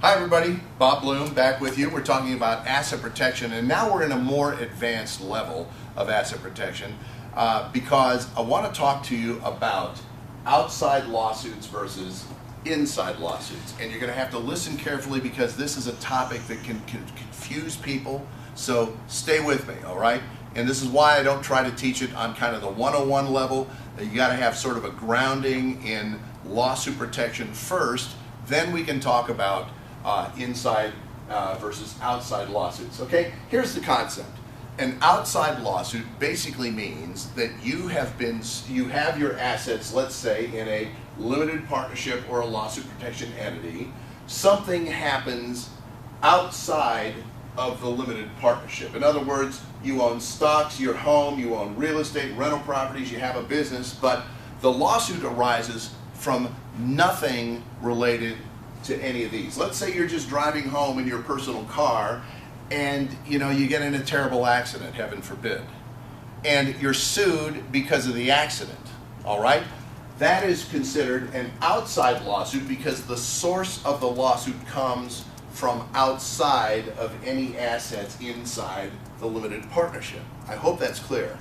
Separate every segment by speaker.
Speaker 1: Hi everybody, Bob Bloom back with you. We're talking about asset protection, and now we're in a more advanced level of asset protection because I want to talk to you about outside lawsuits versus inside lawsuits. And you're going to have to listen carefully because this is a topic that can confuse people, so stay with me, all right? And this is why I don't try to teach it on kind of the 101 level. You got to have sort of a grounding in lawsuit protection first, then we can talk about inside versus outside lawsuits. Okay, here's the concept. An outside lawsuit basically means that you have your assets, let's say, in a limited partnership or a lawsuit protection entity. Something happens outside of the limited partnership. In other words, you own stocks, your home, you own real estate, rental properties, you have a business, but the lawsuit arises from nothing related to any of these. Let's say you're just driving home in your personal car and you get in a terrible accident, heaven forbid, and you're sued because of the accident, all right? That is considered an outside lawsuit because the source of the lawsuit comes from outside of any assets inside the limited partnership. I hope that's clear.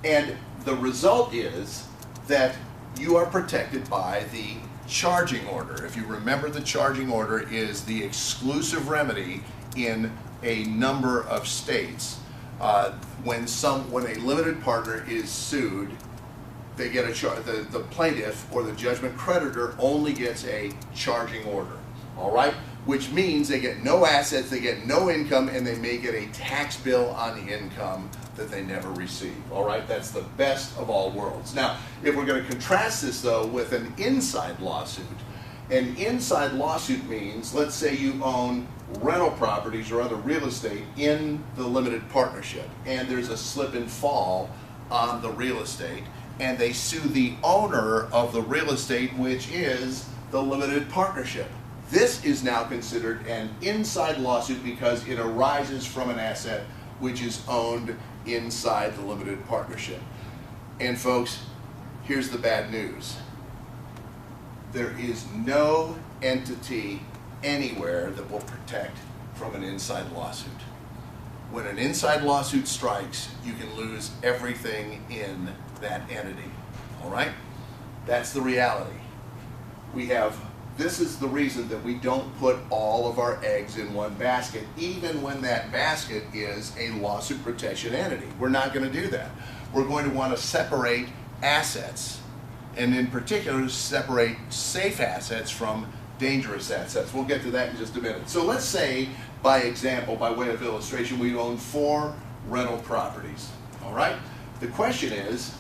Speaker 1: And the result is that you are protected by the charging order. If you remember, the charging order is the exclusive remedy in a number of states. When a limited partner is sued, they get the plaintiff or the judgment creditor only gets a charging order, all right? Which means they get no assets, they get no income, and they may get a tax bill on the income that they never receive, all right? That's the best of all worlds. Now, if we're going to contrast this, though, with an inside lawsuit, an inside lawsuit means, let's say you own rental properties or other real estate in the limited partnership, and there's a slip and fall on the real estate, and they sue the owner of the real estate, which is the limited partnership. This is now considered an inside lawsuit because it arises from an asset which is owned inside the limited partnership. And folks, here's the bad news. There is no entity anywhere that will protect from an inside lawsuit. When an inside lawsuit strikes, you can lose everything in that entity, all right? That's the reality. This is the reason that we don't put all of our eggs in one basket, even when that basket is a lawsuit protection entity. We're not going to do that. We're going to want to separate assets, and in particular, separate safe assets from dangerous assets. We'll get to that in just a minute. So let's say, by example, by way of illustration, we own 4 rental properties, all right? The question is,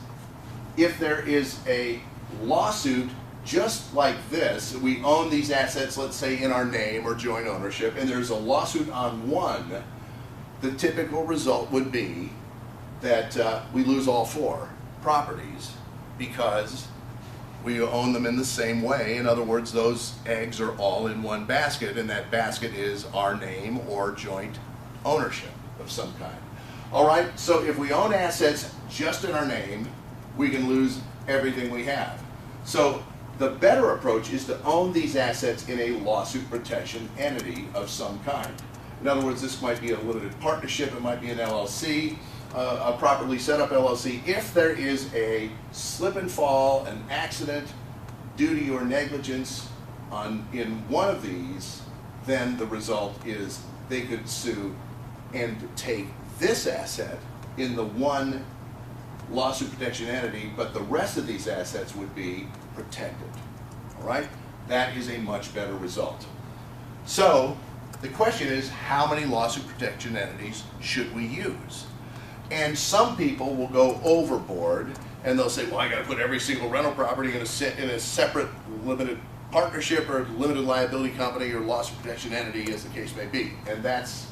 Speaker 1: if there is a lawsuit just like this, we own these assets, let's say in our name or joint ownership, and there's a lawsuit on one, the typical result would be that we lose all 4 properties because we own them in the same way. In other words, those eggs are all in one basket, and that basket is our name or joint ownership of some kind. All right, so if we own assets just in our name, we can lose everything we have. So the better approach is to own these assets in a lawsuit protection entity of some kind. In other words, this might be a limited partnership, it might be an LLC, a properly set up LLC. If there is a slip and fall, an accident due to your negligence in one of these, then the result is they could sue and take this asset in the one lawsuit protection entity, but the rest of these assets would be protected, all right? That is a much better result. So the question is, how many lawsuit protection entities should we use? And some people will go overboard and they'll say, well, I got to put every single rental property in a separate limited partnership or limited liability company or lawsuit protection entity, as the case may be. And that's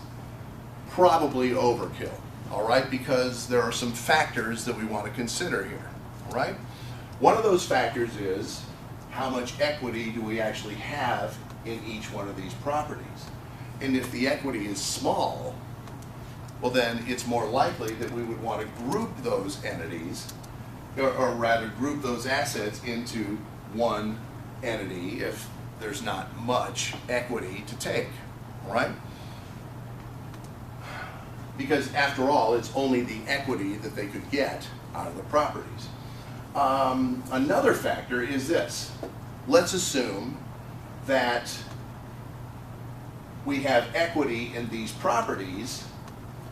Speaker 1: probably overkill, all right, because there are some factors that we want to consider here, all right? One of those factors is how much equity do we actually have in each one of these properties? And if the equity is small, well, then it's more likely that we would want to group those entities, or rather group those assets into one entity if there's not much equity to take, all right? Because after all, it's only the equity that they could get out of the properties. Another factor is this. Let's assume that we have equity in these properties,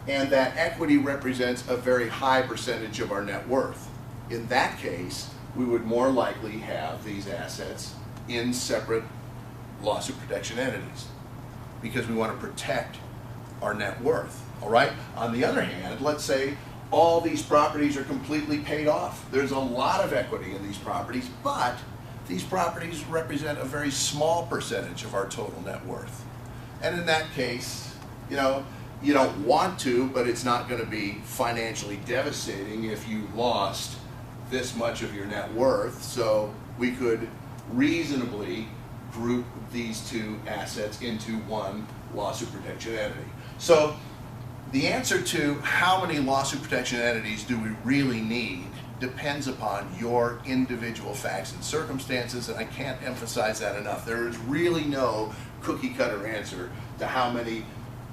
Speaker 1: and that equity represents a very high percentage of our net worth. In that case, we would more likely have these assets in separate lawsuit protection entities because we want to protect our net worth, all right? On the other hand, let's say all these properties are completely paid off. There's a lot of equity in these properties, but these properties represent a very small percentage of our total net worth. And in that case, you know, you don't want to, but it's not going to be financially devastating if you lost this much of your net worth. So we could reasonably group these two assets into one lawsuit protection entity. So the answer to how many lawsuit protection entities do we really need depends upon your individual facts and circumstances, and I can't emphasize that enough. There is really no cookie-cutter answer to how many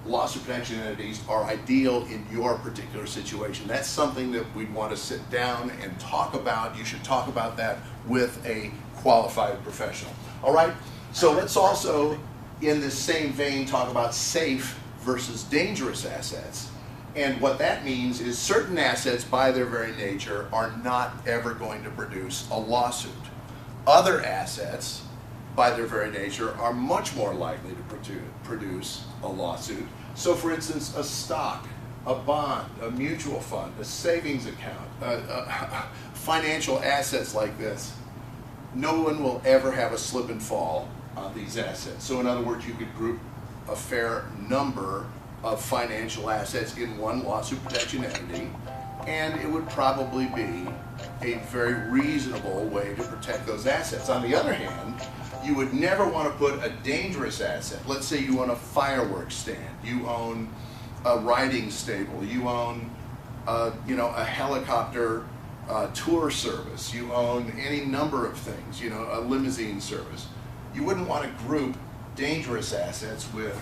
Speaker 1: lawsuit protection entities are ideal in your particular situation. That's something that we'd want to sit down and talk about. You should talk about that with a qualified professional. All right, so let's also, in this same vein, talk about safe versus dangerous assets. And what that means is certain assets, by their very nature, are not ever going to produce a lawsuit. Other assets, by their very nature, are much more likely to produce a lawsuit. So for instance, a stock, a bond, a mutual fund, a savings account, financial assets like this, no one will ever have a slip and fall on these assets. So in other words, you could group a fair number of financial assets in one lawsuit protection entity, and it would probably be a very reasonable way to protect those assets. On the other hand, you would never want to put a dangerous asset. Let's say you own a fireworks stand, you own a riding stable, you own a helicopter tour service, you own any number of things, a limousine service. You wouldn't want to group dangerous assets with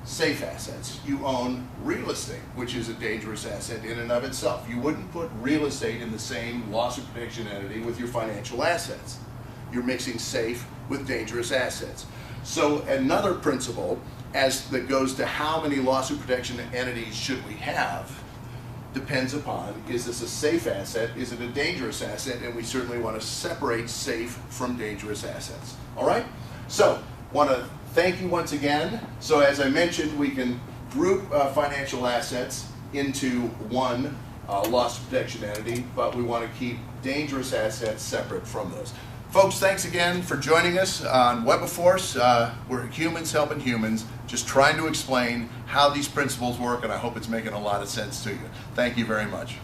Speaker 1: safe assets. You own real estate, which is a dangerous asset in and of itself. You wouldn't put real estate in the same lawsuit protection entity with your financial assets. You're mixing safe with dangerous assets. So another principle that goes to how many lawsuit protection entities should we have depends upon, is this a safe asset, is it a dangerous asset, and we certainly want to separate safe from dangerous assets. All right? So, want to thank you once again. So as I mentioned, we can group financial assets into one lawsuit protection entity, but we want to keep dangerous assets separate from those. Folks, thanks again for joining us on Webaforce. We're humans helping humans, just trying to explain how these principles work, and I hope it's making a lot of sense to you. Thank you very much.